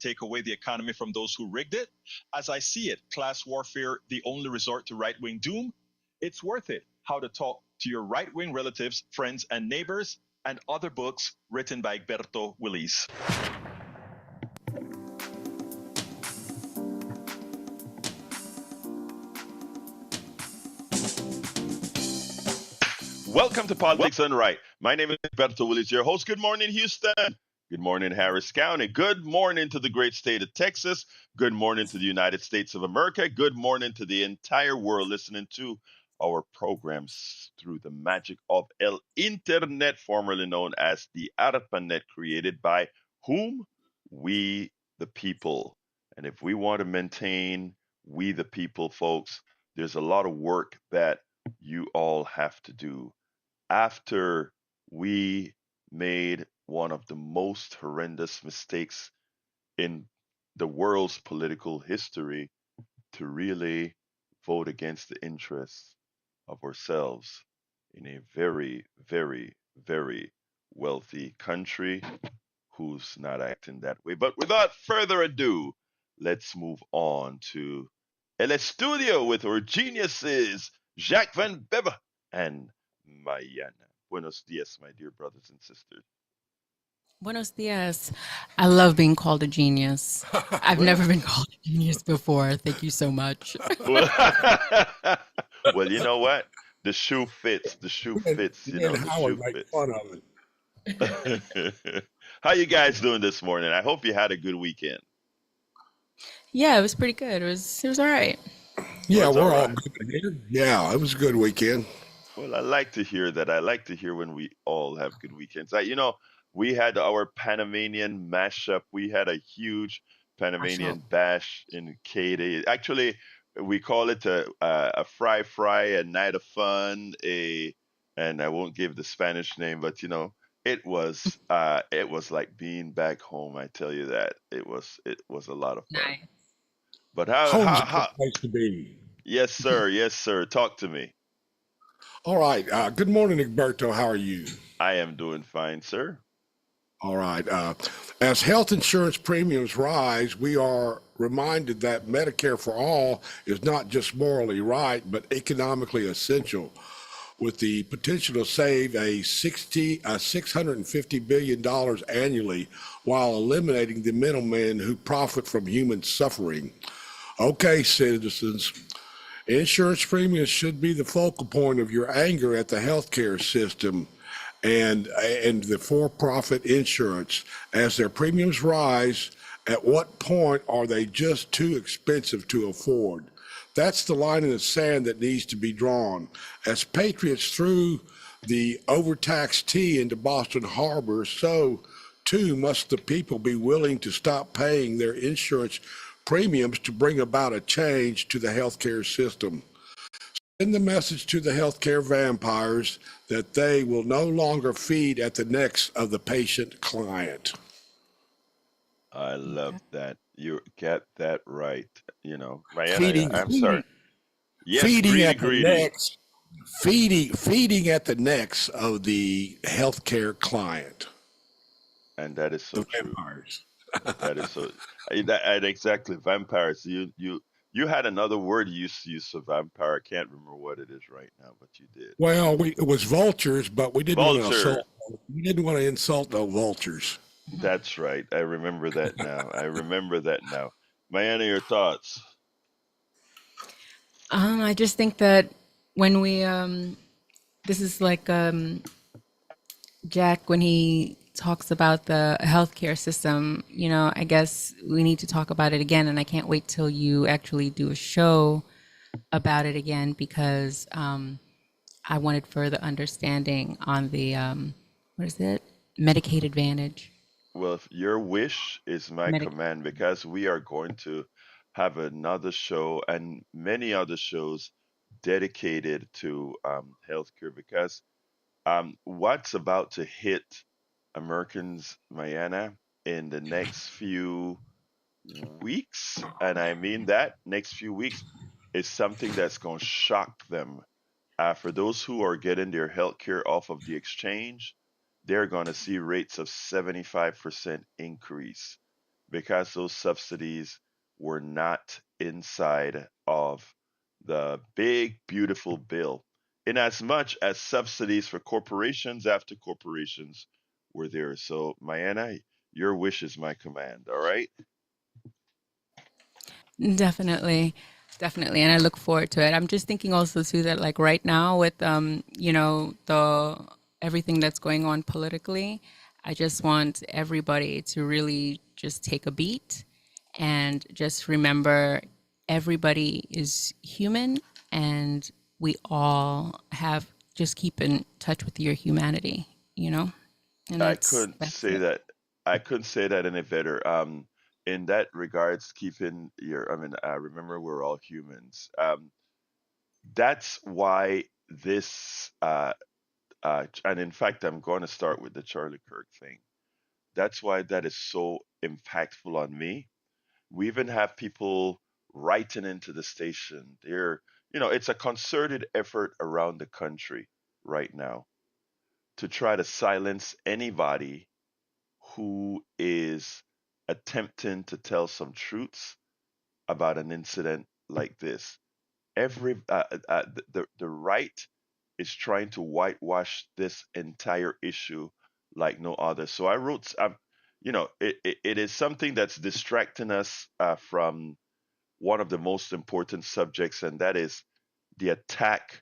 take away the economy from those who rigged it. As I see it, class warfare, the only resort to right wing doom. It's worth it. How to Talk to Your Right Wing Relatives, Friends, and Neighbors, and other books written by Egberto Willis. Welcome to Politics Done Right. My name is Egberto Willis, your host. Good morning, Houston. Good morning, Harris County. Good morning to the great state of Texas. Good morning to the United States of America. Good morning to the entire world listening to our programs through the magic of El Internet, formerly known as the ARPANET, created by whom? We the people. And if we want to maintain we the people, folks, there's a lot of work that you all have to do. After we made one of the most horrendous mistakes in the world's political history to really vote against the interests of ourselves in a very, very, very wealthy country who's not acting that way. But without further ado, let's move on to El Estudio with our geniuses, Jacques Van Bebbe and Mayana. Buenos dias, my dear brothers and sisters. Buenos dias. I love being called a genius. I've Well, never been called a genius before. Thank you so much. well, well, you know what? The shoe fits. The shoe fits. Me and The Howard shoe make fits. fun of it. How you guys doing this morning? I hope you had a good weekend. Yeah, it was pretty good. It was all right. Well, Yeah, it's all we're all right. good here. Yeah, it was a good weekend. Well, I like to hear that. I like to hear when we all have good weekends. We had our Panamanian mashup. We had a huge Marshall. Panamanian bash in Katy. Actually, we call it a fry, a night of fun, and I won't give the Spanish name, but it was like being back home. I tell you that it was a lot of fun. Nice. But how Home's how a good how? place to be. Yes, sir. Talk to me. All right. Good morning, Egberto. How are you? I am doing fine, sir. All right. As health insurance premiums rise, we are reminded that Medicare for all is not just morally right, but economically essential, with the potential to save $650 billion annually while eliminating the middlemen who profit from human suffering. Okay, citizens, insurance premiums should be the focal point of your anger at the healthcare system and the for-profit insurance. As their premiums rise, at what point are they just too expensive to afford? That's the line in the sand that needs to be drawn. As patriots threw the overtaxed tea into Boston Harbor, so too must the people be willing to stop paying their insurance premiums to bring about a change to the healthcare system. Send the message to the healthcare vampires that they will no longer feed at the necks of the patient client. I love Okay. that. You get that right. Mariana, Feeding, I'm sorry. feeding, Yes, feeding greedy, at the greedy. necks, feeding at the necks of the healthcare client, And that is so the true. vampires. That is so. And exactly, vampires. You had another word you used to use for vampire. I can't remember what it is right now, but you did. Well, it was vultures, but we didn't want to Vulture. assault. We didn't want to insult no vultures. That's right. I remember that now. I remember that now. Mariana, your thoughts? I just think that when this is like Jack when he talks about the healthcare system. I guess we need to talk about it again, and I can't wait till you actually do a show about it again because I wanted further understanding on the what is it? Medicaid Advantage. Well, if your wish is my Medic. command because we are going to have another show and many other shows dedicated to healthcare because what's about to hit Americans, Mayana, in the next few weeks, and I mean that next few weeks, is something that's going to shock them. For those who are getting their healthcare off of the exchange, they're going to see rates of 75% increase because those subsidies were not inside of the big, beautiful bill, in as much as subsidies for corporations after corporations were there. So, Mayana, your wish is my command. All right. Definitely, definitely, and I look forward to it. I'm just thinking also too that like right now with the everything that's going on politically, I just want everybody to really just take a beat and just remember everybody is human and we all have just keep in touch with your humanity, you know? And I that's couldn't that's say it. that. I couldn't say that any better. In that regards, keeping your, remember we're all humans. That's why this, and in fact, I'm going to start with the Charlie Kirk thing. That's why that is so impactful on me. We even have people writing into the station. It's a concerted effort around the country right now to try to silence anybody who is attempting to tell some truths about an incident like this. The right is trying to whitewash this entire issue like no other. So I wrote, it is something that's distracting us from one of the most important subjects, and that is the attack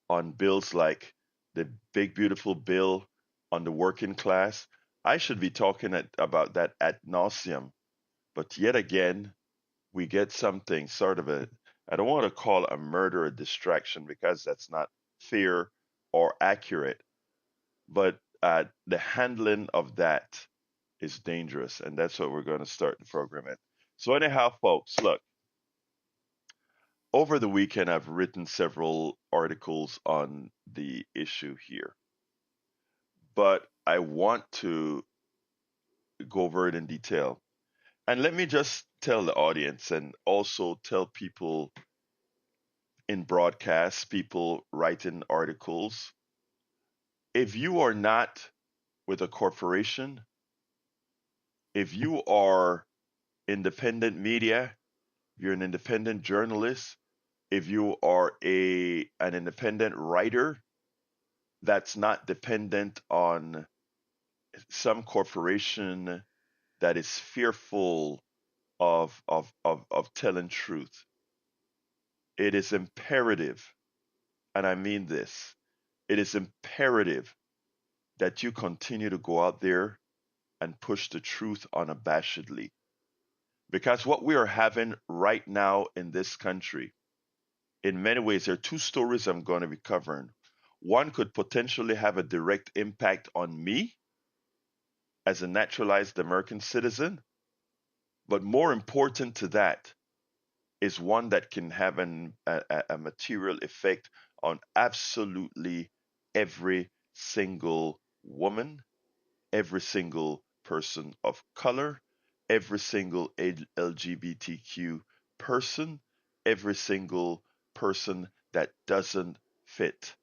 on bills like the big beautiful bill on the working class. I should be talking about that ad nauseum, but yet again, we get something sort of I don't want to call a murder a distraction because that's not fair or accurate, but the handling of that is dangerous, and that's what we're going to start the program at. So, anyhow, folks, look, over the weekend, I've written several articles on the issue here, but I want to go over it in detail. And let me just tell the audience and also tell people in broadcasts, people writing articles, if you are not with a corporation, if you are independent media, if you're an independent journalist, if you are an independent writer that's not dependent on some corporation that is fearful of telling truth, it is imperative, and I mean this, it is imperative that you continue to go out there and push the truth unabashedly. Because what we are having right now in this country, in many ways, there are two stories I'm going to be covering. One could potentially have a direct impact on me as a naturalized American citizen, but more important to that is one that can have a material effect on absolutely every single woman, every single person of color, every single LGBTQ person, every single person that doesn't fit.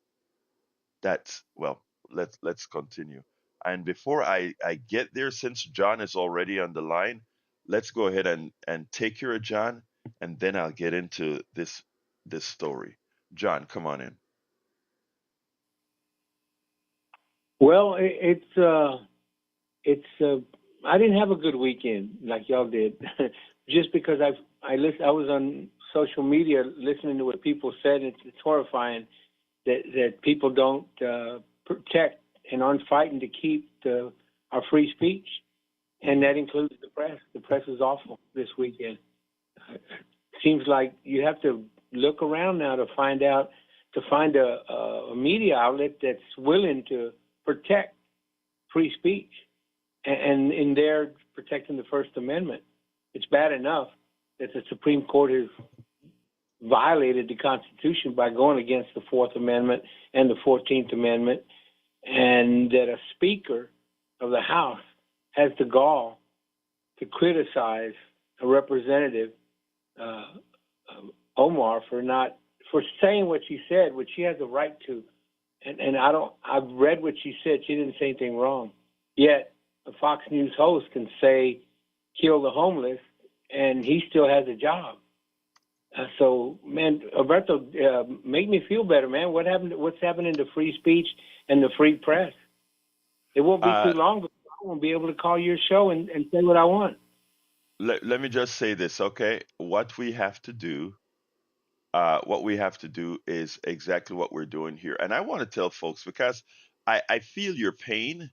That's well, let's continue. And before I get there, since John is already on the line, let's go ahead and take care of John, and then I'll get into this story. John, come on in. Well, it's I didn't have a good weekend like y'all did, just because I was on social media listening to what people said. It's horrifying that people don't protect and aren't fighting to keep our free speech, and that includes the press. The press is awful this weekend. Seems like you have to look around now to find a media outlet that's willing to protect free speech, and in there protecting the First Amendment. It's bad enough that the Supreme Court has violated the Constitution by going against the Fourth Amendment and the 14th Amendment, and that a Speaker of the House has the gall to criticize a representative, Omar, for saying what she said, which she has a right to. And I've read what she said. She didn't say anything wrong. Yet a Fox News host can say kill the homeless, and he still has a job. So, man, Alberto, make me feel better, man. What's happening to free speech and the free press? It won't be too Uh, long before I won't be able to call your show and say what I want. let me just say this, okay? What we have to do is exactly what we're doing here. And I want to tell folks because I feel your pain,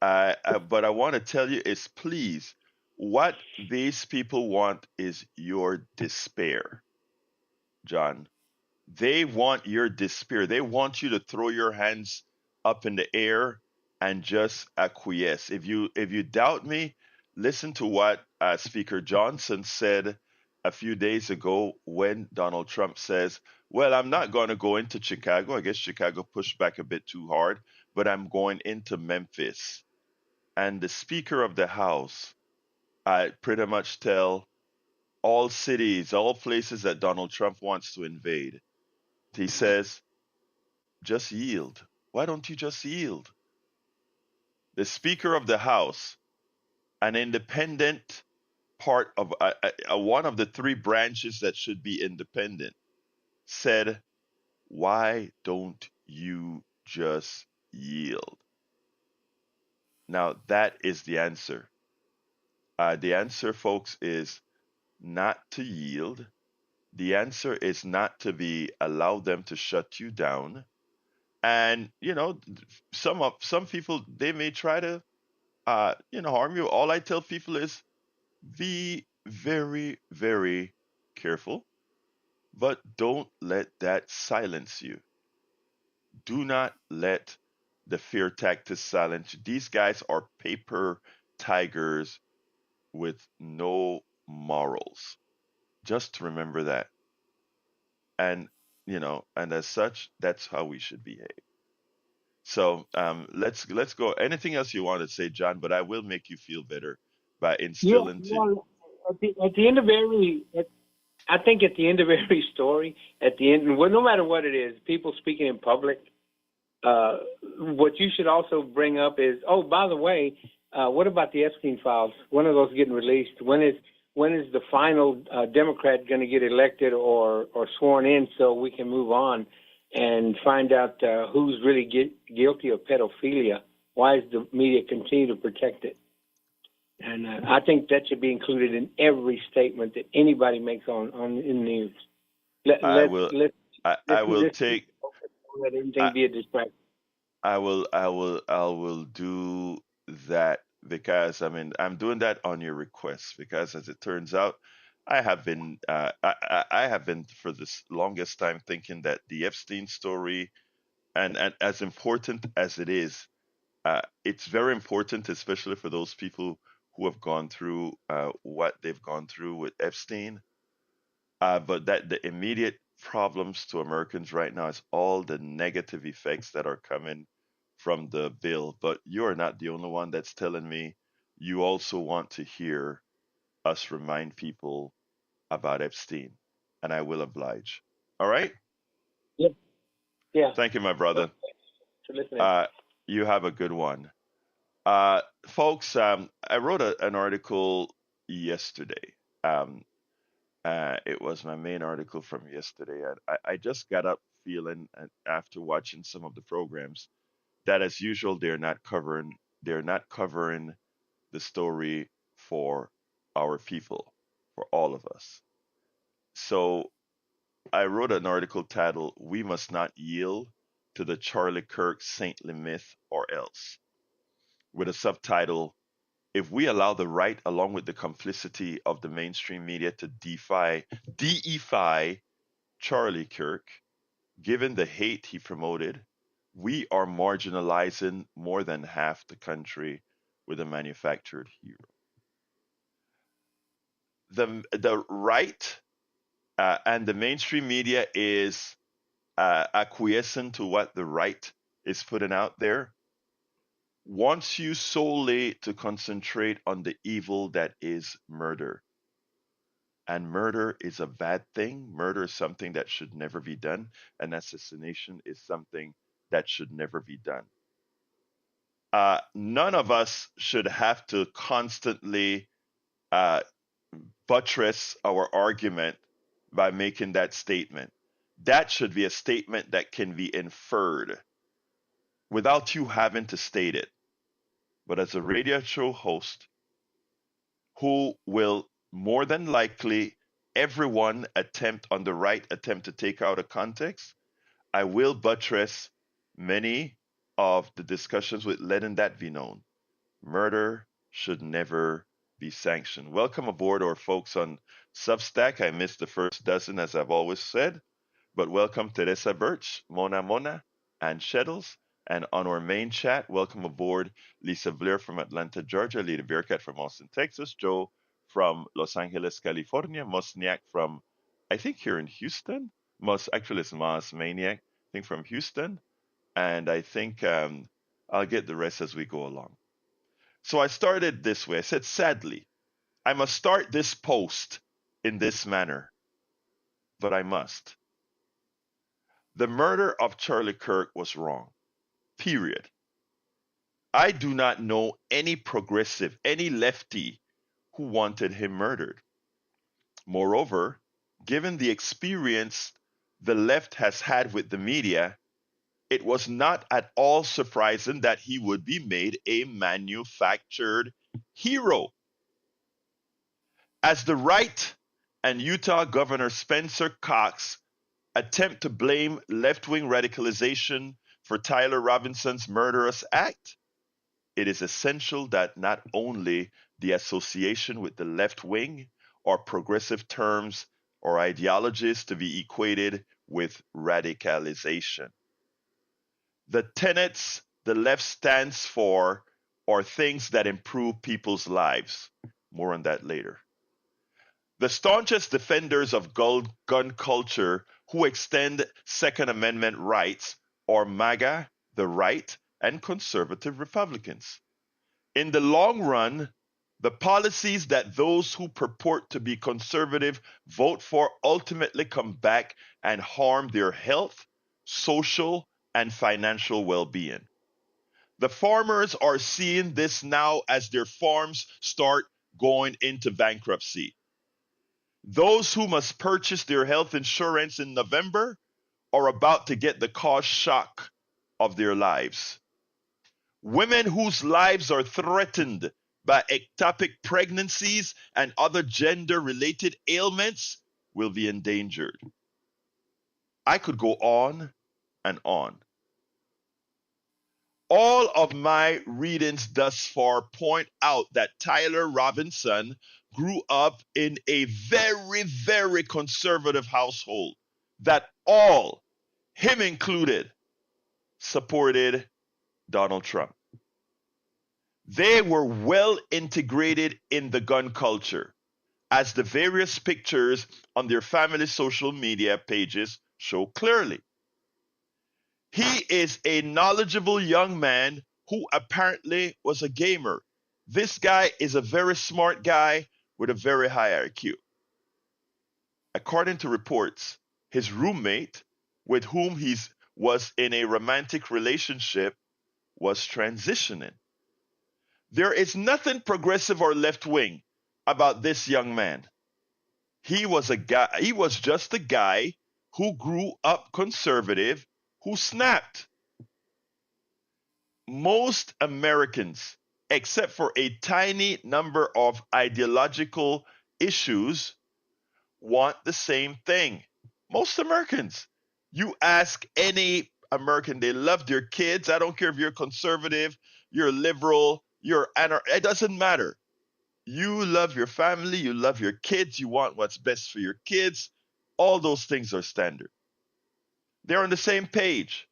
but I want to tell you is please, what these people want is your despair, John. They want your despair. They want you to throw your hands up in the air and just acquiesce. If you doubt me, listen to what Speaker Johnson said a few days ago when Donald Trump says, "Well, I'm not going to go into Chicago. I guess Chicago pushed back a bit too hard, but I'm going into Memphis." And the Speaker of the House pretty much tell all cities, all places that Donald Trump wants to invade. He says, just yield. Why don't you just yield? The Speaker of the House, an independent part of one of the three branches that should be independent, said, why don't you just yield? Now, that is the answer. The answer, folks, is not to yield. The answer is not to be allow them to shut you down. And some people they may try to harm you. All I tell people is be very, very careful, but don't let that silence you. Do not let the fear tactics silence you. These guys are paper tigers with no morals. Just remember that. And and as such, that's how we should behave. So let's go. Anything else you want to say, John? But I will make you feel better by Yeah, instilling to. well, at the end of I think at the end of every story, at the end, well, no matter what it is, people speaking in public, what you should also bring up is, oh, by the way, what about the Epstein files? When are those getting released? When is the final Democrat going to get elected or sworn in so we can move on and find out who's really guilty of pedophilia? Why does the media continue to protect it? And I think that should be included in every statement that anybody makes in the news. I will. I will Let's take. let everything I, be a distraction. I will do that because I'm doing that on your request because as it turns out, I have been for this longest time thinking that the Epstein story and as important as it is, it's very important, especially for those people who have gone through what they've gone through with Epstein. But that the immediate problems to Americans right now is all the negative effects that are coming from the bill. But you're not the only one that's telling me you also want to hear us remind people about Epstein, and I will oblige. All right? Yeah, yeah. Thank you, my brother. So listening. Uh, you have a good one. Folks, I wrote an article yesterday. Um, it was my main article from yesterday. And I just got up feeling, after watching some of the programs, that as usual they're not covering the story for our people, for all of us. So I wrote an article titled "We Must Not Yield to the Charlie Kirk Saintly Myth or Else," with a subtitle, "If we allow the right along with the complicity of the mainstream media to deify Charlie Kirk, given the hate he promoted, we are marginalizing more than half the country with a manufactured hero." The right and the mainstream media is acquiescent to what the right is putting out there, wants you solely to concentrate on the evil that is murder. And murder is a bad thing. Murder is something that should never be done. And assassination is something that should never be done. None of us should have to constantly uh, buttress our argument by making that statement. That should be a statement that can be inferred without you having to state it. But as a radio show host, who will more than likely everyone attempt on the right attempt to take out a context, I will buttress many of the discussions with letting that be known. Murder should never be sanctioned. Welcome aboard our folks on Substack. I missed the first dozen, as I've always said, but welcome Teresa Birch, Mona, and Sheddles. And on our main chat, welcome aboard Lisa Blair from Atlanta, Georgia, Lady Bearcat from Austin, Texas, Joe from Los Angeles, California, Mosniak from, I think here in Houston. Actually, it's Mas Maniac, I think from Houston. And I think I'll get the rest as we go along. So I started this way. I said, sadly, I must start this post in this manner, but I must. The murder of Charlie Kirk was wrong, period. I do not know any progressive, any lefty who wanted him murdered. Moreover, given the experience the left has had with the media, it was not at all surprising that he would be made a manufactured hero. As the right and Utah Governor Spencer Cox attempt to blame left-wing radicalization for Tyler Robinson's murderous act, it is essential that not only the association with the left wing or progressive terms or ideologies to be equated with radicalization. The tenets the left stands for are things that improve people's lives. More on that later. The staunchest defenders of gun culture who extend Second Amendment rights are MAGA, the right, and conservative Republicans. In the long run, the policies that those who purport to be conservative vote for ultimately come back and harm their health, social, and financial well-being. The farmers are seeing this now as their farms start going into bankruptcy. Those who must purchase their health insurance in November are about to get the cost shock of their lives. Women whose lives are threatened by ectopic pregnancies and other gender-related ailments will be endangered. I could go on and on. All of my readings thus far point out that Tyler Robinson grew up in a very, very conservative household, that all, him included, supported Donald Trump. They were well integrated in the gun culture, as the various pictures on their family social media pages show clearly. He is a knowledgeable young man who apparently was a gamer. This guy is a very smart guy with a very high IQ. According to reports, his roommate, with whom he was in a romantic relationship, was transitioning. There is nothing progressive or left-wing about this young man. He was just a guy who grew up conservative, who snapped. Most Americans, except for a tiny number of ideological issues, want the same thing. Most Americans. You ask any American, they love their kids. I don't care if you're conservative, you're liberal, it doesn't matter. You love your family, you love your kids, you want what's best for your kids. All those things are standard. They're on the same page.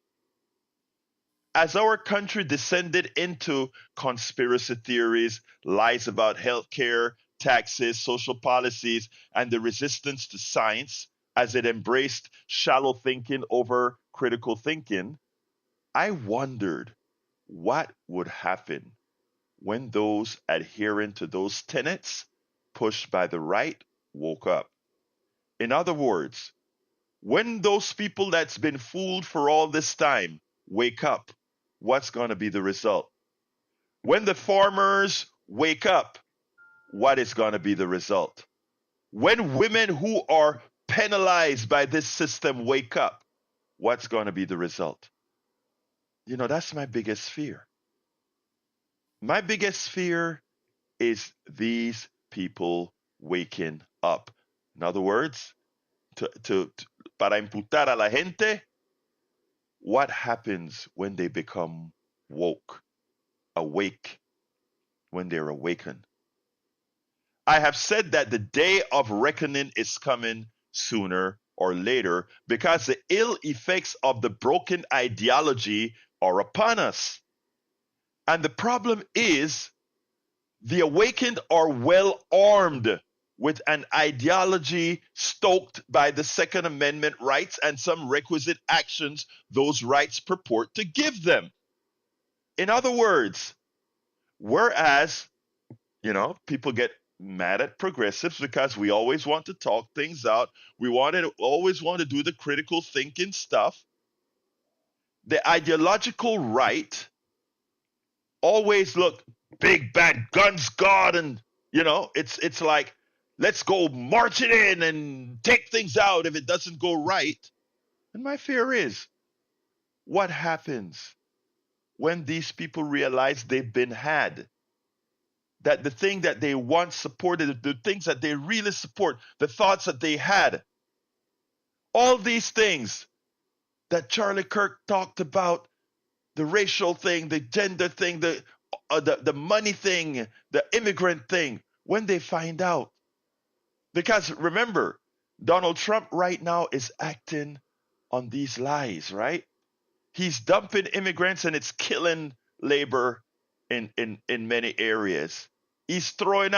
As our country descended into conspiracy theories, lies about healthcare, taxes, social policies, and the resistance to science, as it embraced shallow thinking over critical thinking, I wondered what would happen when those adhering to those tenets, pushed by the right, woke up. In other words, when those people that's been fooled for all this time wake up, what's going to be the result? When the farmers wake up, what is going to be the result? When women who are penalized by this system wake up, what's going to be the result? That's my biggest fear. My biggest fear is these people waking up. In other words, para imputar a la gente, what happens when they become awake, when they're awakened? I have said that the day of reckoning is coming sooner or later because the ill effects of the broken ideology are upon us. And the problem is the awakened are well armed with an ideology stoked by the Second Amendment rights and some requisite actions those rights purport to give them. In other words, whereas, people get mad at progressives because we always want to talk things out, always want to do the critical thinking stuff. The ideological right always look big bad guns God, and it's like, let's go march it in and take things out if it doesn't go right. And my fear is, what happens when these people realize they've been had? That the thing that they once supported, the things that they really support, the thoughts that they had, all these things that Charlie Kirk talked about, the racial thing, the gender thing, the money thing, the immigrant thing, when they find out. Because remember, Donald Trump right now is acting on these lies, right? He's dumping immigrants and it's killing labor in many areas. He's throwing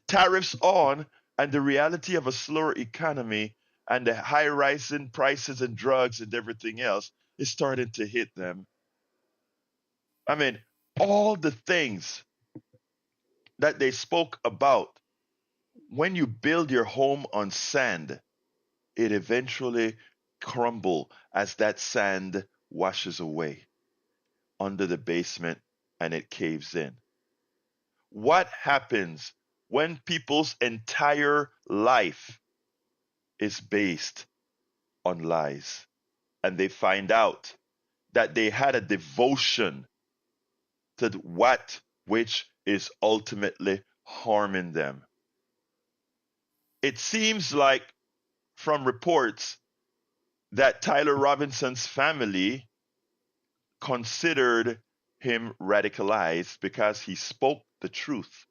tariffs on, and the reality of a slower economy and the high rising prices and drugs and everything else is starting to hit them. I mean, all the things that they spoke about, when you build your home on sand, it eventually crumbles as that sand washes away under the basement and it caves in. What happens when people's entire life is based on lies and they find out that they had a devotion to which is ultimately harming them? It seems like, from reports, that Tyler Robinson's family considered him radicalized because he spoke the truth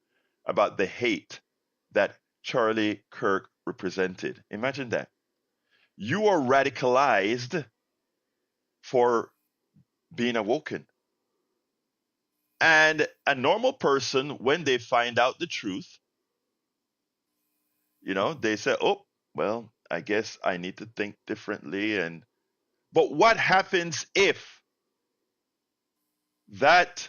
about the hate that Charlie Kirk represented. Imagine that. You are radicalized for being awoken. And a normal person, when they find out the truth, they say, oh, well, I guess I need to think differently. But what happens if that,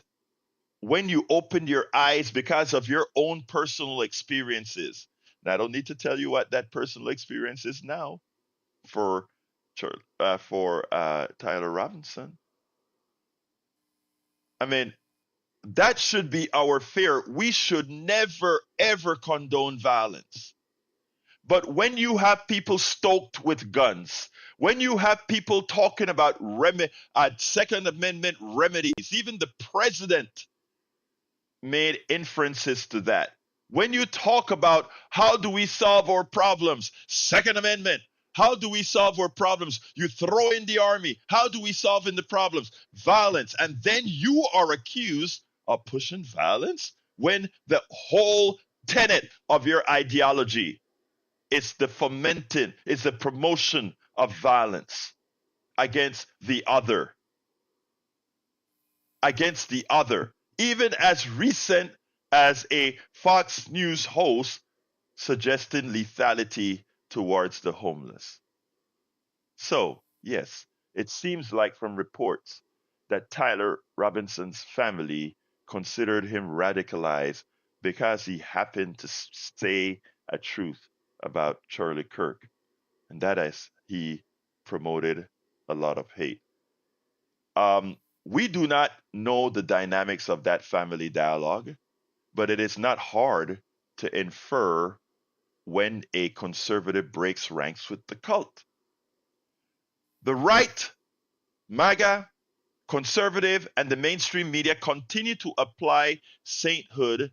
when you open your eyes because of your own personal experiences, and I don't need to tell you what that personal experience is now for Tyler Robinson. I mean, that should be our fear. We should never, ever condone violence. But when you have people stoked with guns, when you have people talking about Second Amendment remedies, even the president made inferences to that. When you talk about how do we solve our problems, Second Amendment, how do we solve our problems? You throw in the army. How do we solve in the problems? Violence. And then you are accused of pushing violence when the whole tenet of your ideology is the fomenting, is the promotion of violence against the other. Against the other. Even as recent as a Fox News host suggesting lethality towards the homeless. So, yes, it seems like from reports that Tyler Robinson's family considered him radicalized because he happened to say a truth about Charlie Kirk, and that is he promoted a lot of hate. We do not know the dynamics of that family dialogue, but it is not hard to infer when a conservative breaks ranks with the cult. The right, MAGA, conservative, and the mainstream media continue to apply sainthood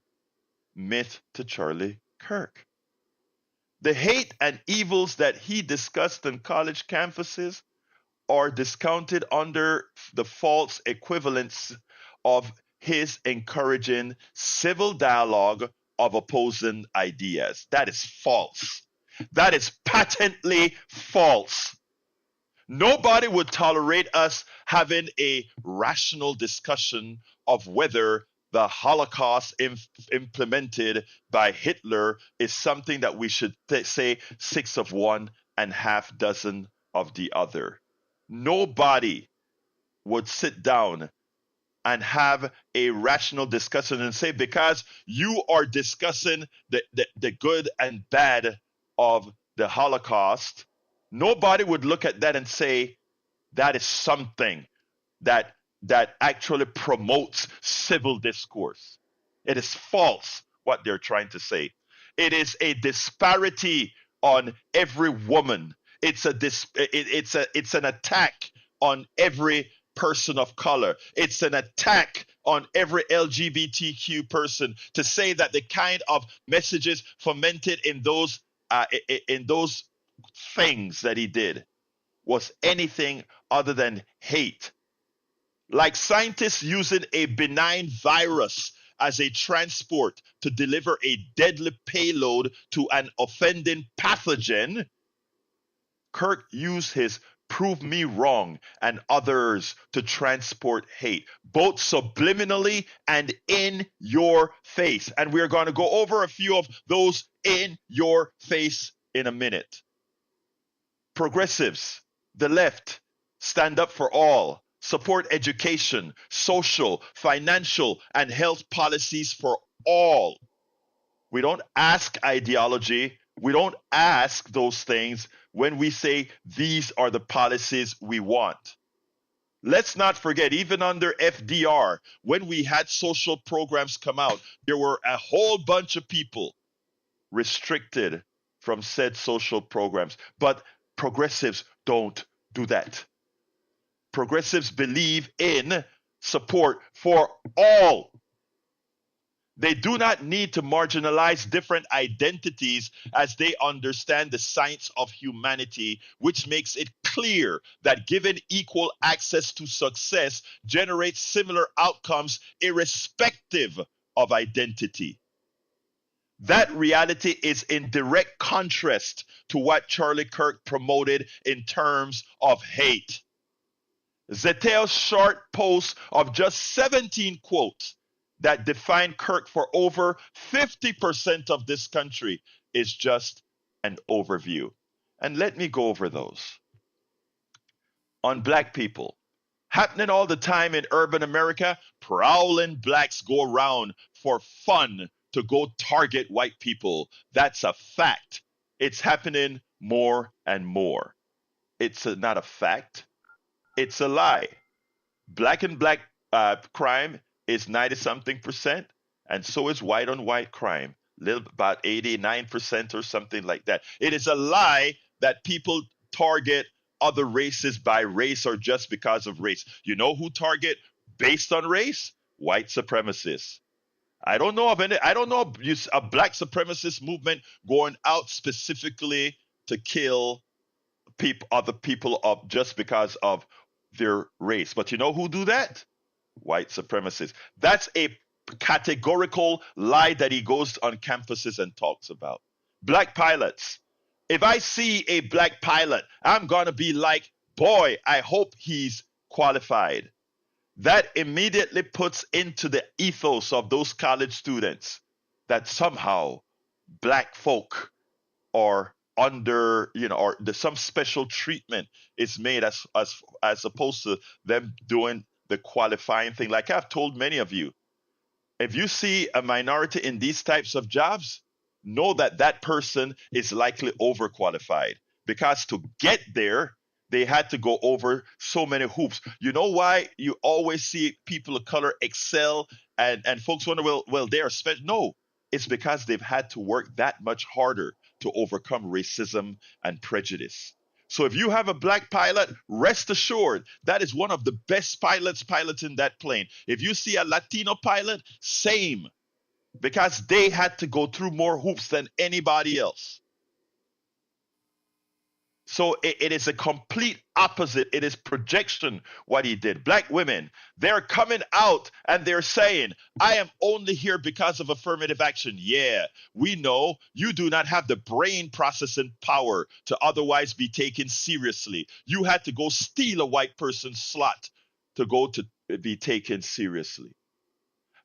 myth to Charlie Kirk. The hate and evils that he discussed on college campuses are discounted under the false equivalence of his encouraging civil dialogue of opposing ideas. That is false. That is patently false. Nobody would tolerate us having a rational discussion of whether the Holocaust implemented by Hitler is something that we should say six of one and half dozen of the other. Nobody would sit down and have a rational discussion and say, because you are discussing the good and bad of the Holocaust, nobody would look at that and say that is something that actually promotes civil discourse. It is false what they're trying to say. It is a disparity on every woman. It's an attack on every person of color. It's an attack on every LGBTQ person to say that the kind of messages fomented in those things that he did was anything other than hate. Like scientists using a benign virus as a transport to deliver a deadly payload to an offending pathogen, Kirk used his prove me wrong and others to transport hate, both subliminally and in your face. And we're going to go over a few of those in your face in a minute. Progressives, the left, stand up for all, support education, social, financial, and health policies for all. We don't ask ideology. We don't ask those things when we say these are the policies we want. Let's not forget, even under FDR, when we had social programs come out, there were a whole bunch of people restricted from said social programs. But progressives don't do that. Progressives believe in support for all. They do not need to marginalize different identities as they understand the science of humanity, which makes it clear that given equal access to success generates similar outcomes irrespective of identity. That reality is in direct contrast to what Charlie Kirk promoted in terms of hate. Zettel's short post of just 17 quotes that define Kirk for over 50% of this country is just an overview. And let me go over those. On black people, happening all the time in urban America, prowling blacks go around for fun to go target white people. That's a fact. It's happening more and more. It's not a fact. It's a lie. Black and black crime is 90-something%, and so is white on white crime, about 89% or something like that. It is a lie that people target other races by race or just because of race. You know who target based on race? White supremacists. I don't know of a black supremacist movement going out specifically to kill other people up just because of their race. But you know who do that? White supremacists. That's a categorical lie that he goes on campuses and talks about. Black pilots. If I see a black pilot, I'm going to be like, boy, I hope he's qualified. That immediately puts into the ethos of those college students that somehow black folk are under, or some special treatment is made as opposed to them doing the qualifying thing. Like I've told many of you, if you see a minority in these types of jobs, know that that person is likely overqualified, because to get there, They had to go over so many hoops. You know why you always see people of color excel, and folks wonder, well, they're special. No, it's because they've had to work that much harder to overcome racism and prejudice. So if you have a black pilot, rest assured that is one of the best pilots piloting that plane. If you see a Latino pilot, same, because they had to go through more hoops than anybody else. So it is a complete opposite. It is projection what he did. Black women, they're coming out and they're saying, I am only here because of affirmative action. Yeah, we know you do not have the brain processing power to otherwise be taken seriously. You had to go steal a white person's slot to go to be taken seriously.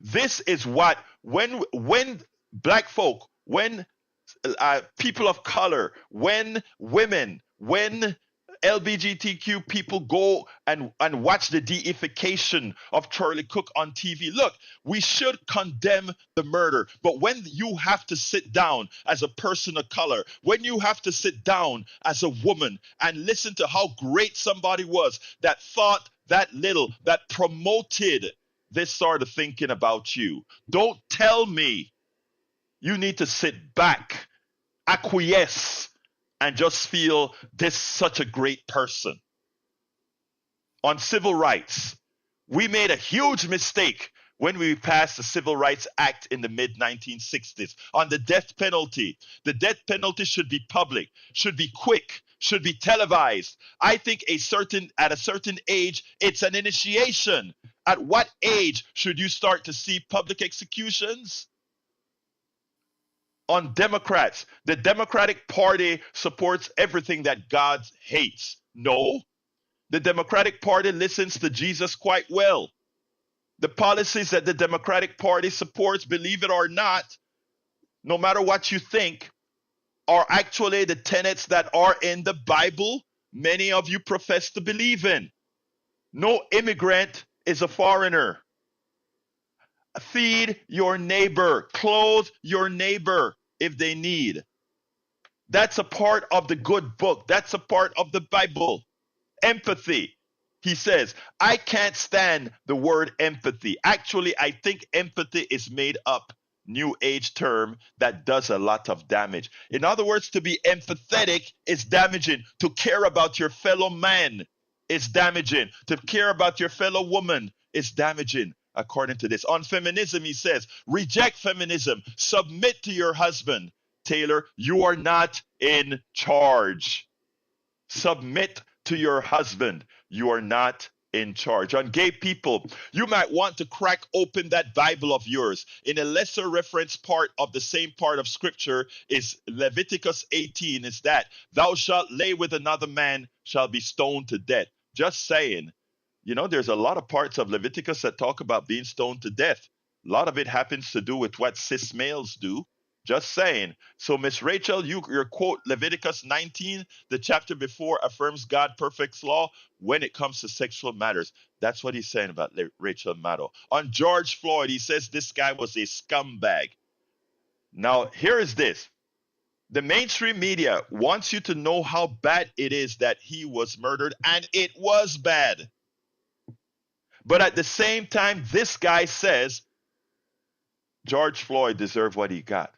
This is what, when black folk, when people of color, when women, when LGBTQ people go and watch the deification of Charlie Kirk on TV. Look, we should condemn the murder, but when you have to sit down as a person of color, when you have to sit down as a woman and listen to how great somebody was that thought that little, that promoted this sort of thinking about you, don't tell me you need to sit back, acquiesce, and just feel this such a great person. On civil rights, we made a huge mistake when we passed the Civil Rights Act in the mid-1960s. On the death penalty, the death penalty should be public, should be quick, should be televised. I think at a certain age, it's an initiation. At what age should you start to see public executions? On Democrats, the Democratic Party supports everything that God hates. No, the Democratic Party listens to Jesus quite well. The policies that the Democratic Party supports, believe it or not, no matter what you think, are actually the tenets that are in the Bible many of you profess to believe in. No immigrant is a foreigner. Feed your neighbor, clothe your neighbor if they need. That's a part of the good book. That's a part of the Bible. Empathy. He says, I can't stand the word empathy. Actually, I think empathy is made up new age term that does a lot of damage. In other words, to be empathetic is damaging. To care about your fellow man is damaging. To care about your fellow woman is damaging. According to this, on feminism, he says, reject feminism, submit to your husband. Taylor, you are not in charge. Submit to your husband. You are not in charge. On gay people, you might want to crack open that Bible of yours. In a lesser reference part of the same part of scripture is Leviticus 18, is that thou shalt lay with another man shall be stoned to death. Just saying. You know, there's a lot of parts of Leviticus that talk about being stoned to death. A lot of it happens to do with what cis males do. Just saying. So, Miss Rachel, your quote, Leviticus 19, the chapter before, affirms God perfect law when it comes to sexual matters. That's what he's saying about Rachel Maddow. On George Floyd, he says this guy was a scumbag. Now, here is this. The mainstream media wants you to know how bad it is that he was murdered, and it was bad. But at the same time, this guy says George Floyd deserved what he got.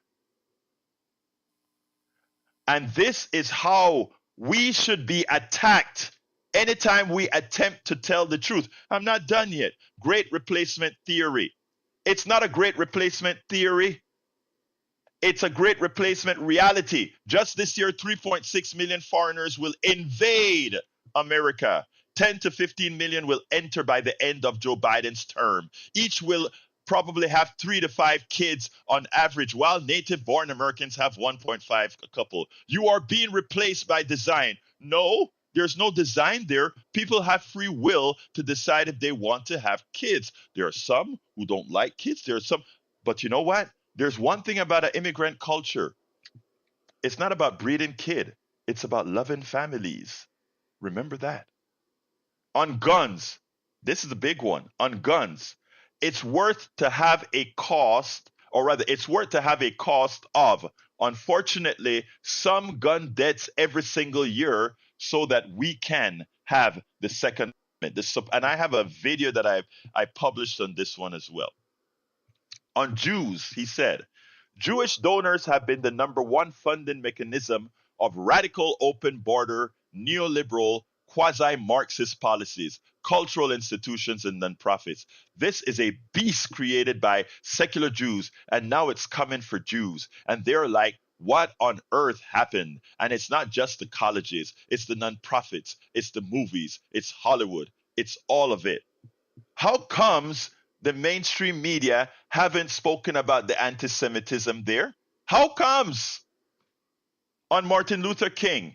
And this is how we should be attacked anytime we attempt to tell the truth. I'm not done yet. Great replacement theory. It's not a great replacement theory. It's a great replacement reality. Just this year, 3.6 million foreigners will invade America. 10 to 15 million will enter by the end of Joe Biden's term. Each will probably have 3 to 5 kids on average, while native-born Americans have 1.5 a couple. You are being replaced by design. No, there's no design there. People have free will to decide if they want to have kids. There are some who don't like kids. There are some, but you know what? There's one thing about an immigrant culture. It's not about breeding kid. It's about loving families. Remember that. On guns, this is a big one. On guns, it's worth to have a cost or rather, it's worth to have a cost of. Unfortunately, some gun deaths every single year so that we can have the Second Amendment. And I have a video that I published on this one as well. On Jews, he said, Jewish donors have been the number one funding mechanism of radical open border, neoliberal, quasi Marxist policies, cultural institutions, and nonprofits. This is a beast created by secular Jews, and now it's coming for Jews. And they're like, what on earth happened? And it's not just the colleges, it's the nonprofits, it's the movies, it's Hollywood, it's all of it. How comes the mainstream media haven't spoken about the anti-Semitism there? How comes? On Martin Luther King,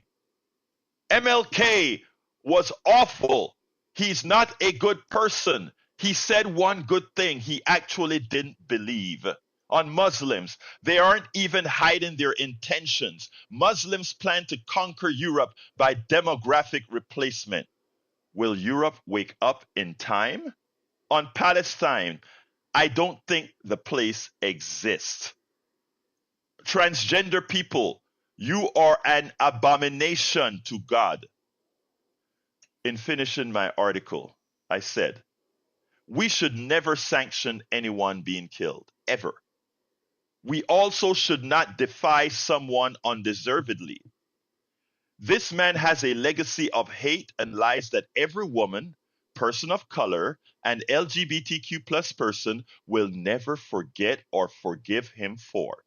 MLK was awful. He's not a good person. He said one good thing he actually didn't believe. On Muslims, they aren't even hiding their intentions. Muslims plan to conquer Europe by demographic replacement. Will Europe wake up in time? On Palestine, I don't think the place exists. Transgender people, you are an abomination to God. In finishing my article, I said, we should never sanction anyone being killed, ever. We also should not defy someone undeservedly. This man has a legacy of hate and lies that every woman, person of color, and LGBTQ plus person will never forget or forgive him for.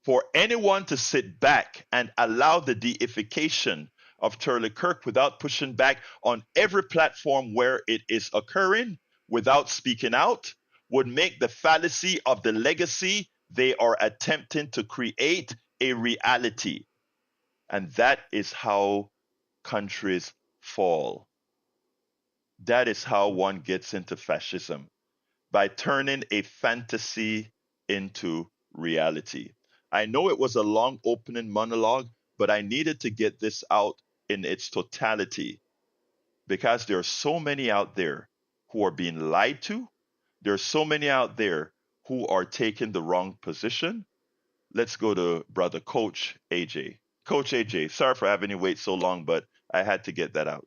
For anyone to sit back and allow the deification of Charlie Kirk without pushing back on every platform where it is occurring, without speaking out, would make the fallacy of the legacy they are attempting to create a reality. And that is how countries fall. That is how one gets into fascism, by turning a fantasy into reality. I know it was a long opening monologue, but I needed to get this out in its totality because there are so many out there who are being lied to. There are so many out there who are taking the wrong position. Let's go to brother Coach AJ. Coach AJ, sorry for having you wait so long, but I had to get that out.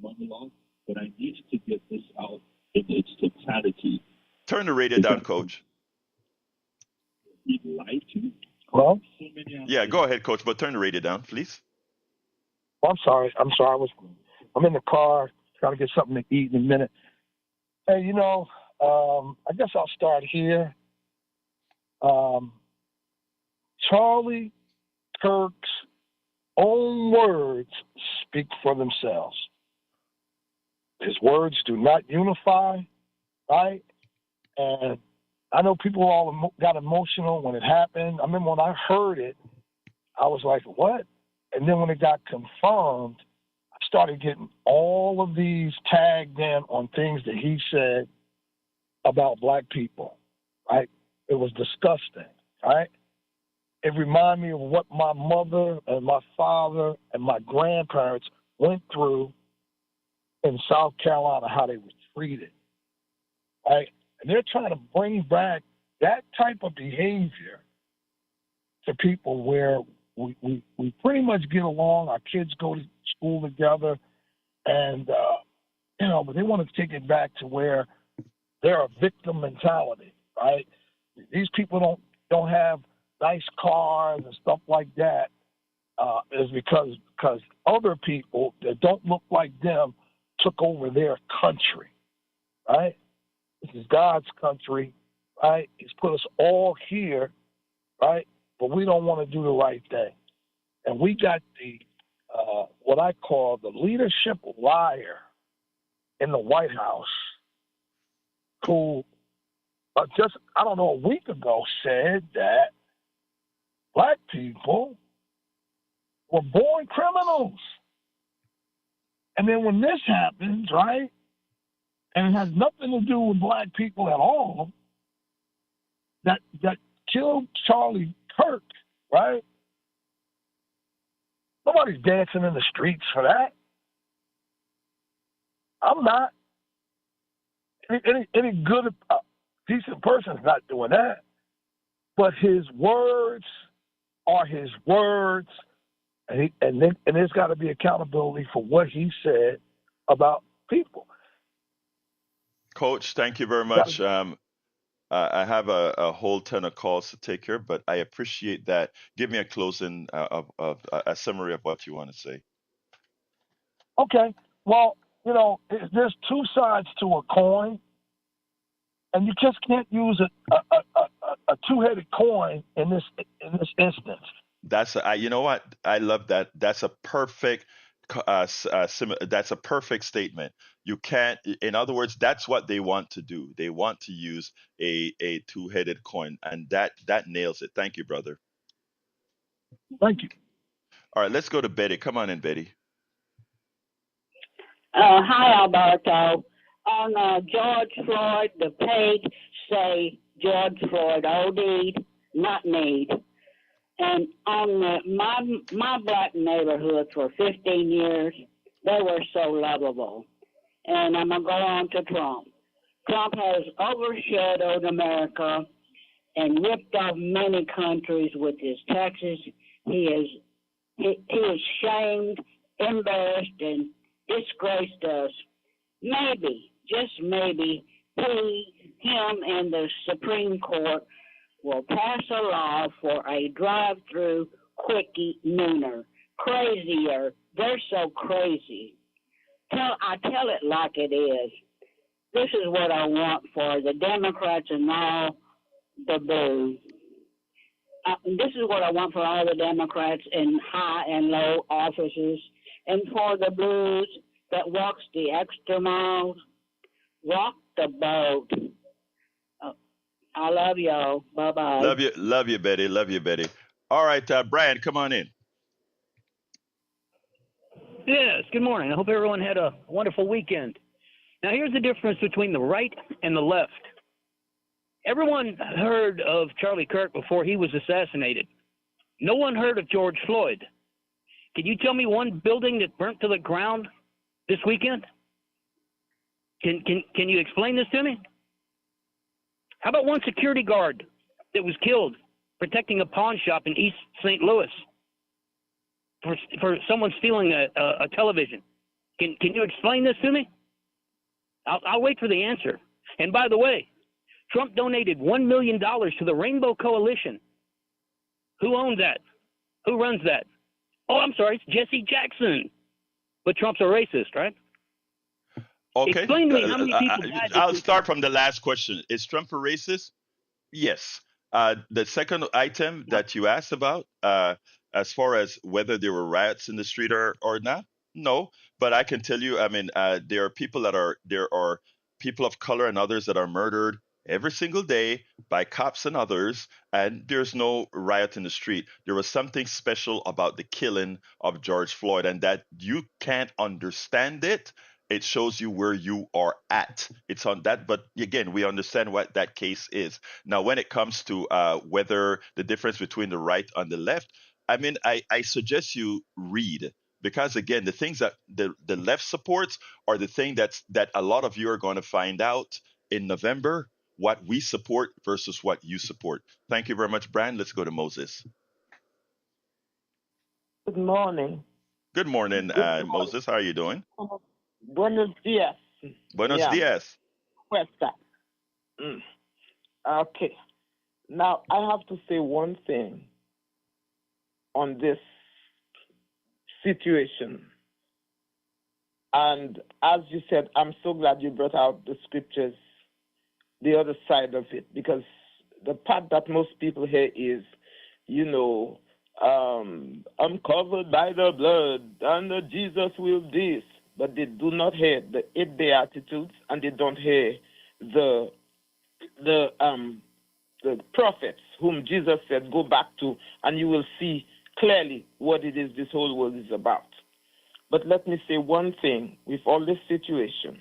Monologue, but I needed to get this out in its totality. Turn the radio down, Coach. Be lied to. Hello? Yeah, go ahead, Coach, but turn the radio down, please. Oh, I'm sorry. I'm in the car trying to get something to eat in a minute. Hey, I guess I'll start here. Charlie Kirk's own words speak for themselves. His words do not unify, right? And I know people all got emotional when it happened. I remember when I heard it, I was like, what? And then when it got confirmed, I started getting all of these tagged in on things that he said about black people, right? It was disgusting, right? It reminded me of what my mother and my father and my grandparents went through in South Carolina, how they were treated, right? And they're trying to bring back that type of behavior to people where we pretty much get along. Our kids go to school together, and but they want to take it back to where they're a victim mentality, right? These people don't have nice cars and stuff like that. Is because other people that don't look like them took over their country, right? This is God's country, right? He's put us all here, right? But we don't want to do the right thing. And we got the, what I call the leadership liar in the White House who just, a week ago said that black people were born criminals. And then when this happens, right, and it has nothing to do with black people at all, that killed Charlie Kirk, right? Nobody's dancing in the streets for that. I'm not. Any good decent person's not doing that. But his words are his words, and there's got to be accountability for what he said about people. Coach, thank you very much. I have a whole ton of calls to take here, but I appreciate that. Give me a closing of a summary of what you want to say. Okay, well, there's two sides to a coin, and you just can't use a two-headed coin in this instance. You know what? I love that. That's a perfect that's a perfect statement. You can't, in other words, that's what they want to do. They want to use a two-headed coin, and that nails it. Thank you, brother. Thank you. All right, let's go to Betty. Come on in, Betty. Hi, Alberto. On George Floyd, the page say George Floyd OD'd, not need. And on my black neighborhood for 15 years, they were so lovable. And I'm going to go on to Trump. Trump has overshadowed America and ripped off many countries with his taxes. He is shamed, embarrassed, and disgraced us. Maybe, just maybe, him and the Supreme Court will pass a law for a drive-through quickie nooner. Crazier. They're so crazy. I tell it like it is. This is what I want for the Democrats and all the boo. This is what I want for all the Democrats in high and low offices, and for the blues that walks the extra miles. Rock the boat. I love y'all. Bye-bye. Love you, Betty. Love you, Betty. All right, Brian, come on in. Yes, good morning. I hope everyone had a wonderful weekend. Now, here's the difference between the right and the left. Everyone heard of Charlie Kirk before he was assassinated. No one heard of George Floyd. Can you tell me one building that burnt to the ground this weekend? Can you explain this to me? How about one security guard that was killed protecting a pawn shop in East St. Louis for someone stealing a television? Can you explain this to me? I'll wait for the answer. And by the way, Trump donated $1 million to the Rainbow Coalition. Who owns that? Who runs that? Oh, I'm sorry, it's Jesse Jackson. But Trump's a racist, right? Okay. Explain to me how many people died. I'll start from the last question. Is Trump a racist? Yes. The second item that you asked about, as far as whether there were riots in the street or not, no. But I can tell you, there are people of color and others that are murdered every single day by cops and others, and there's no riot in the street. There was something special about the killing of George Floyd, and that you can't understand it. It shows you where you are at. It's on that, but again, we understand what that case is. Now, when it comes to whether the difference between the right and the left, I suggest you read, because again, the things that the left supports are the thing that a lot of you are going to find out in November, what we support versus what you support. Thank you very much, Brian. Let's go to Moses. Good morning. Good morning, Moses. How are you doing? Buenos dias. Buenos dias. Cuesta. Okay. Now, I have to say one thing on this situation. And as you said, I'm so glad you brought out the scriptures, the other side of it, because the part that most people hear is, I'm covered by the blood, and Jesus will this. But they do not hear the 8 Beatitudes, and they don't hear the prophets whom Jesus said, go back to, and you will see clearly what it is this whole world is about. But let me say one thing with all this situation.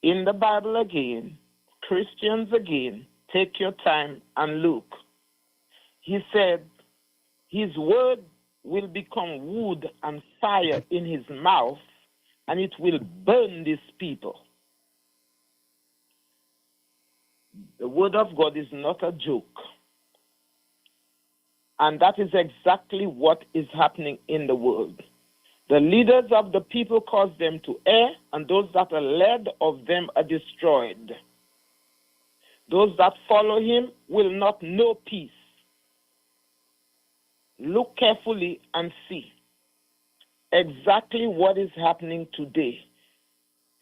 In the Bible again, Christians again, take your time and look. He said, his word will become wood and fire in his mouth, and it will burn these people. The word of God is not a joke. And that is exactly what is happening in the world. The leaders of the people cause them to err, and those that are led of them are destroyed. Those that follow him will not know peace. Look carefully and see exactly what is happening today.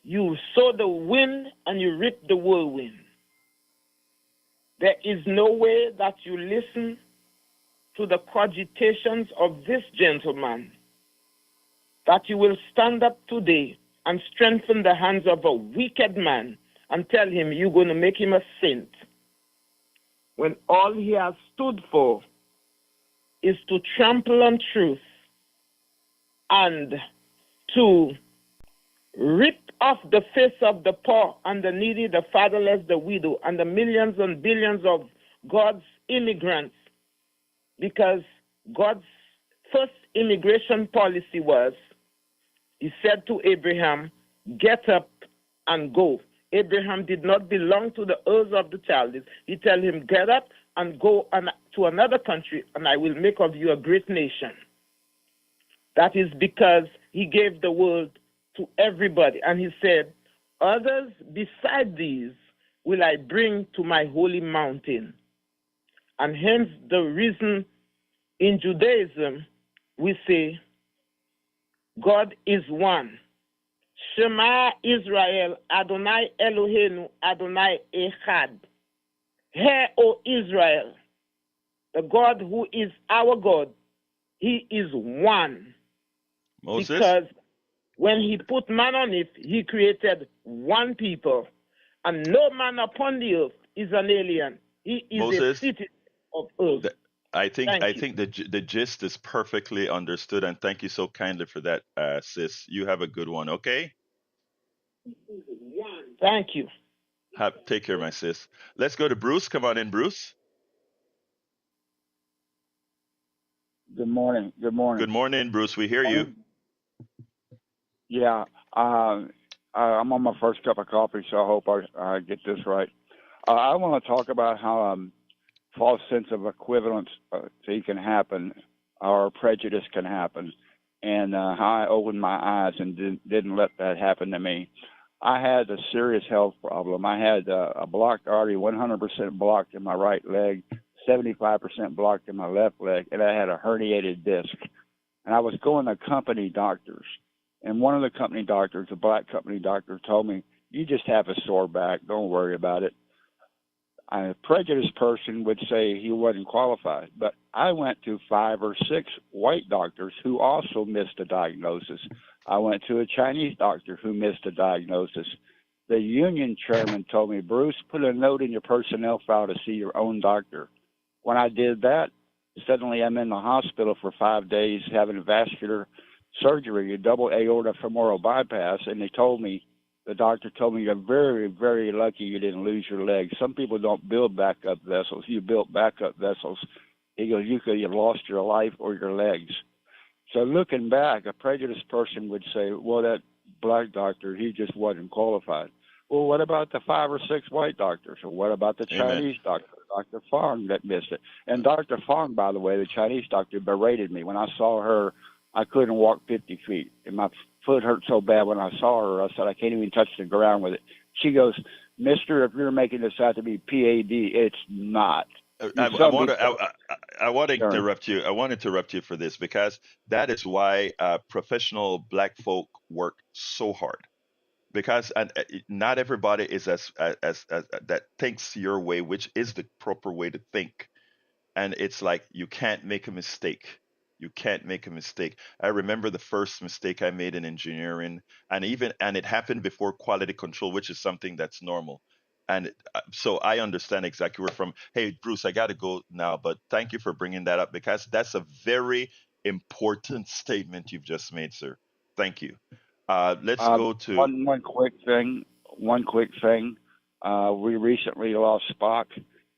You sow the wind and you reap the whirlwind. There is no way that you listen to the cogitations of this gentleman, that you will stand up today and strengthen the hands of a wicked man and tell him you're going to make him a saint, when all he has stood for is to trample on truth and to rip off the face of the poor and the needy, the fatherless, the widow, and the millions and billions of God's immigrants, because God's first immigration policy was, he said to Abraham, get up and go. Abraham did not belong to the Urs of the Chaldees. He told him, get up and go to another country, and I will make of you a great nation. That is because he gave the word to everybody. And he said, others beside these will I bring to my holy mountain. And hence the reason in Judaism we say, God is one. Shema Israel, Adonai Eloheinu, Adonai Echad. Hear, O Israel, the God who is our God, he is one. Moses? Because when he put man on it, he created one people. And no man upon the earth is an alien. He is Moses? a citizen of earth. I think Thank you. the gist is perfectly understood, and thank you so kindly for that, sis. You have a good one, okay? Thank you. Take care, my sis. Let's go to Bruce. Come on in, Bruce. Good morning. Good morning. Good morning, Bruce. We hear you. Yeah, I'm on my first cup of coffee, so I hope I get this right. I want to talk about how false sense of equivalence can happen, or prejudice can happen, and how I opened my eyes and didn't let that happen to me. I had a serious health problem. I had a blocked artery, 100% blocked in my right leg, 75% blocked in my left leg, and I had a herniated disc. And I was going to company doctors. And one of the company doctors, a black company doctor, told me, you just have a sore back. Don't worry about it. A prejudiced person would say he wasn't qualified. But I went to 5 or 6 white doctors who also missed a diagnosis. I went to a Chinese doctor who missed a diagnosis. The union chairman told me, Bruce, put a note in your personnel file to see your own doctor. When I did that, suddenly I'm in the hospital for 5 days having vascular surgery, a double aorta femoral bypass, and the doctor told me, you're very, very lucky you didn't lose your leg. Some people don't build backup vessels. You built backup vessels. He goes, you could have lost your life or your legs. So looking back, a prejudiced person would say, well, that black doctor, he just wasn't qualified. Well, what about the 5 or 6 white doctors? Or what about the Chinese doctor, Dr. Fong, that missed it? And Dr. Fong, by the way, the Chinese doctor, berated me. When I saw her, I couldn't walk 50 feet. And my foot hurt so bad when I saw her, I said, I can't even touch the ground with it. She goes, mister, if you're making this out to be PAD, it's not. I want to interrupt you. I want to interrupt you for this, because that is why professional black folk work so hard, because not everybody is as that thinks your way, which is the proper way to think. And it's like, you can't make a mistake. You can't make a mistake. I remember the first mistake I made in engineering, and it happened before quality control, which is something that's normal. And so I understand exactly where from. Hey, Bruce, I got to go now, but thank you for bringing that up, because that's a very important statement you've just made, sir. Thank you. Let's go to one quick thing. We recently lost Spock.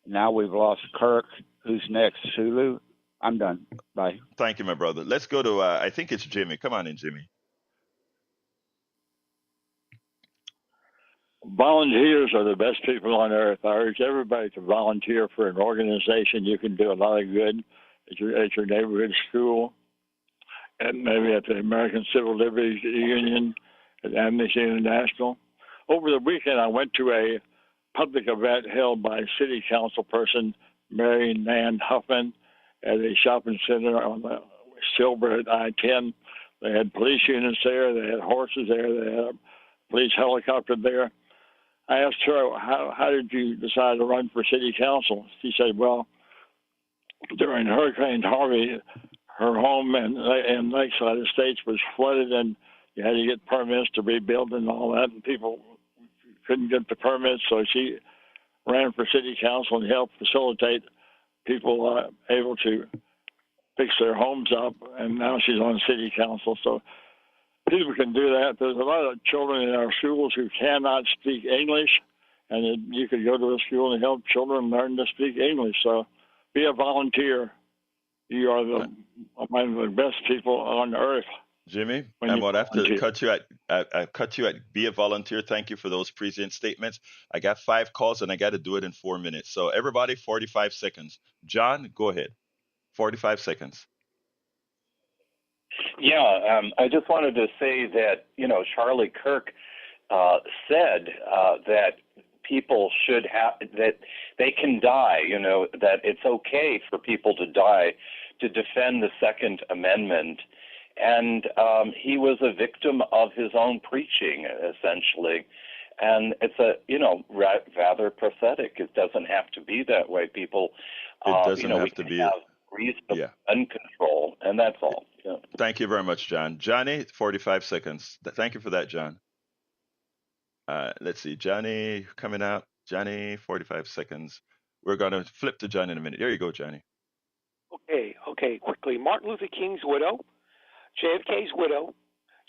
Now we've lost Kirk. Who's next? Sulu? I'm done. Bye. Thank you, my brother. Let's go to, I think it's Jimmy. Come on in, Jimmy. volunteers are the best people on earth. I urge everybody to volunteer for an organization. You can do a lot of good at your neighborhood school, and maybe at the American Civil Liberties Union, at Amnesty International. Over the weekend, I went to a public event held by City Council person Mary Nan Huffman at a shopping center on the Silver at I-10. They had police units there. They had horses there. They had a police helicopter there. I asked her, how did you decide to run for city council? She said, well, during Hurricane Harvey, her home in Lakeside Estates was flooded, and you had to get permits to rebuild and all that, and people couldn't get the permits, so she ran for city council and helped facilitate people able to fix their homes up, and now she's on city council. So people can do that. There's a lot of children in our schools who cannot speak English, and you could go to a school and help children learn to speak English. So be a volunteer. You are one of the best people on earth. Jimmy, I'm going to have to cut you at be a volunteer. Thank you for those prescient statements. I got 5 calls, and I got to do it in 4 minutes. So everybody, 45 seconds. John, go ahead. 45 seconds. Yeah, I just wanted to say that, Charlie Kirk said that people should that they can die, that it's okay for people to die to defend the Second Amendment. And he was a victim of his own preaching, essentially. And it's rather pathetic. It doesn't have to be that way. People, it doesn't have to be. Have reasonable gun control, and that's all. Yeah. Thank you very much, John. Johnny, 45 seconds. Thank you for that, John. Let's see. Johnny coming out. Johnny, 45 seconds. We're going to flip to John in a minute. There you go, Johnny. Okay, quickly. Martin Luther King's widow, JFK's widow,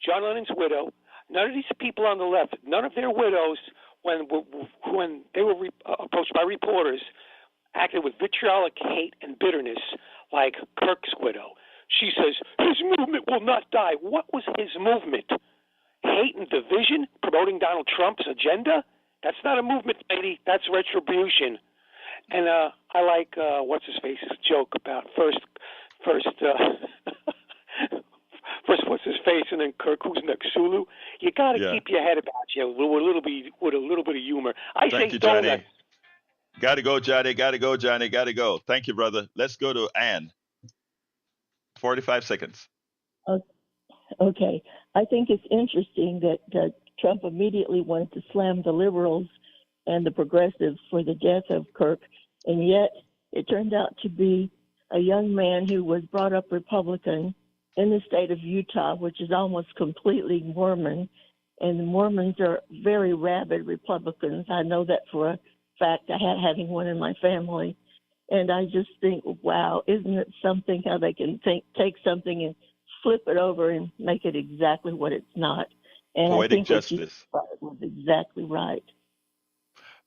John Lennon's widow. None of these people on the left, none of their widows, when they were approached by reporters, acted with vitriolic hate and bitterness like Kirk's widow. She says, his movement will not die. What was his movement? Hate and division? Promoting Donald Trump's agenda? That's not a movement, lady. That's retribution. And I like what's-his-face's joke about first what's his face, and then Kirk, who's next, Sulu. You got to keep your head about you with a little bit of humor. Thank you, Johnny. Got to go, Johnny. Got to go, Johnny. Got to go. Thank you, brother. Let's go to Ann. 45 seconds. Okay. I think it's interesting that Trump immediately wanted to slam the liberals and the progressives for the death of Kirk, and yet it turned out to be a young man who was brought up Republican in the state of Utah, which is almost completely Mormon, and the Mormons are very rabid Republicans. I know that for a fact. I had having one in my family, and I just think, wow, isn't it something how they can take something and flip it over and make it exactly what it's not? And poetic I think justice. What you was exactly right.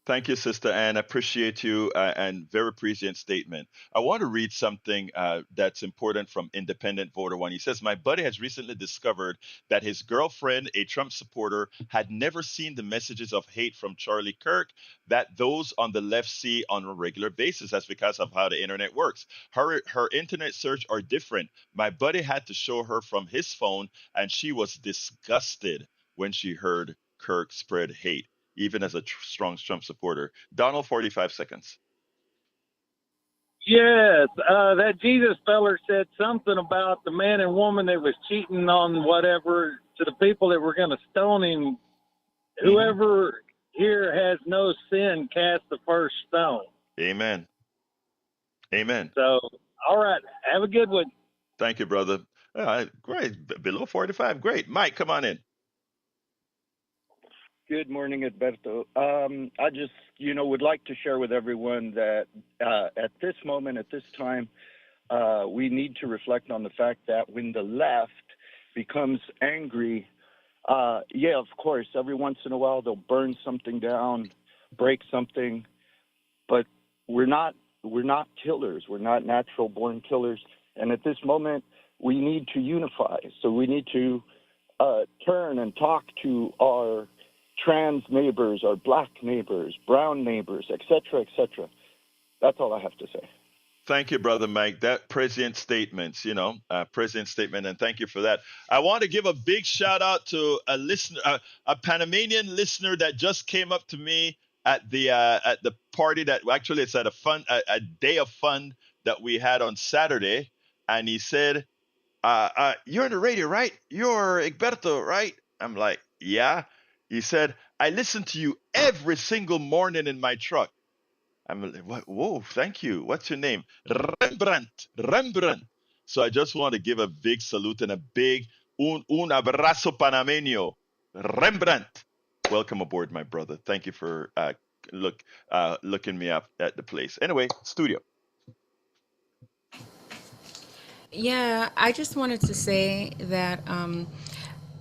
Thank you, Sister Anne. I appreciate you and very prescient statement. I want to read something that's important from Independent Voter One. He says, my buddy has recently discovered that his girlfriend, a Trump supporter, had never seen the messages of hate from Charlie Kirk that those on the left see on a regular basis. That's because of how the internet works. Her internet search are different. My buddy had to show her from his phone, and she was disgusted when she heard Kirk spread hate, even as a strong Trump supporter. Donald, 45 seconds. Yes, that Jesus feller said something about the man and woman that was cheating on whatever to the people that were going to stone him. Whoever here has no sin cast the first stone. Amen. Amen. So, all right. Have a good one. Thank you, brother. Great. Below 45. Great. Mike, come on in. Good morning, Alberto. I just, would like to share with everyone that at this moment, at this time, we need to reflect on the fact that when the left becomes angry, of course, every once in a while they'll burn something down, break something, but we're not killers. We're not natural-born killers. And at this moment, we need to unify. So we need to turn and talk to our trans neighbors or black neighbors, brown neighbors, etc., etc. That's all I have to say. Thank you, Brother Mike. That prescient statements, prescient statement, and thank you for that. I want to give a big shout out to a listener, a Panamanian listener that just came up to me at the party that actually it's at a day of fun that we had on Saturday, and he said, "You're on the radio, right? You're Egberto, right?" I'm like, "Yeah." He said, "I listen to you every single morning in my truck." I'm like, what? Whoa, thank you. What's your name? Rembrandt. Rembrandt. So I just want to give a big salute and a big un abrazo panameño. Rembrandt. Welcome aboard, my brother. Thank you for looking me up at the place. Anyway, studio. Yeah, I just wanted to say that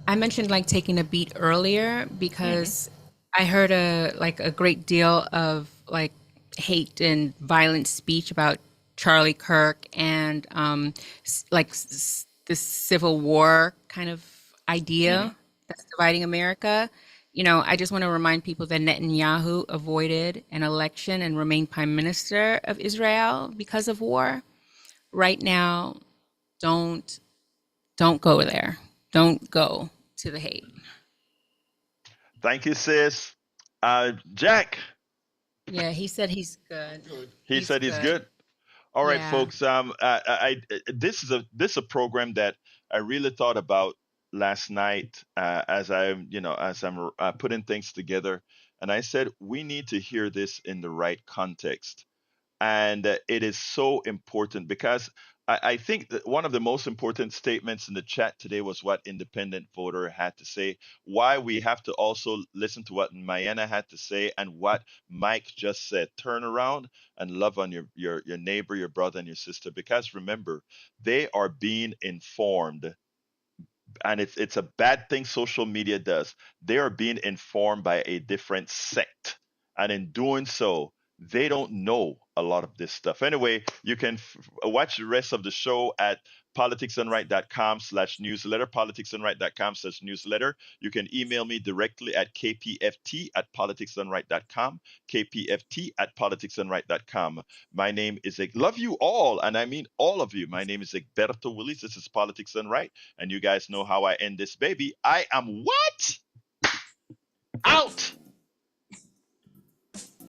I mentioned like taking a beat earlier because I heard a great deal of like hate and violent speech about Charlie Kirk and this civil war kind of idea that's dividing America. I just want to remind people that Netanyahu avoided an election and remained prime minister of Israel because of war. Right now, don't go there. Don't go to the hate. Thank you, sis. Jack. Yeah, he said he's good. He said he's good. All right, Yeah. folks. This is a program that I really thought about last night as I'm putting things together, and I said we need to hear this in the right context. And it is so important because I think that one of the most important statements in the chat today was what independent voter had to say. Why we have to also listen to what Mayana had to say and what Mike just said. Turn around and love on your neighbor, your brother, and your sister. Because remember, they are being informed, and it's a bad thing social media does. They are being informed by a different sect, and in doing so, they don't know a lot of this stuff. Anyway, you can watch the rest of the show at politicsdoneright.com/newsletter, politicsdoneright.com/newsletter. You can email me directly at kpft@politicsdoneright.com, kpft@politicsdoneright.com. My name is love you all, and I mean all of you. My name is Egberto Willis. This is Politics Done Right, and you guys know how I end this baby. I am what? Out!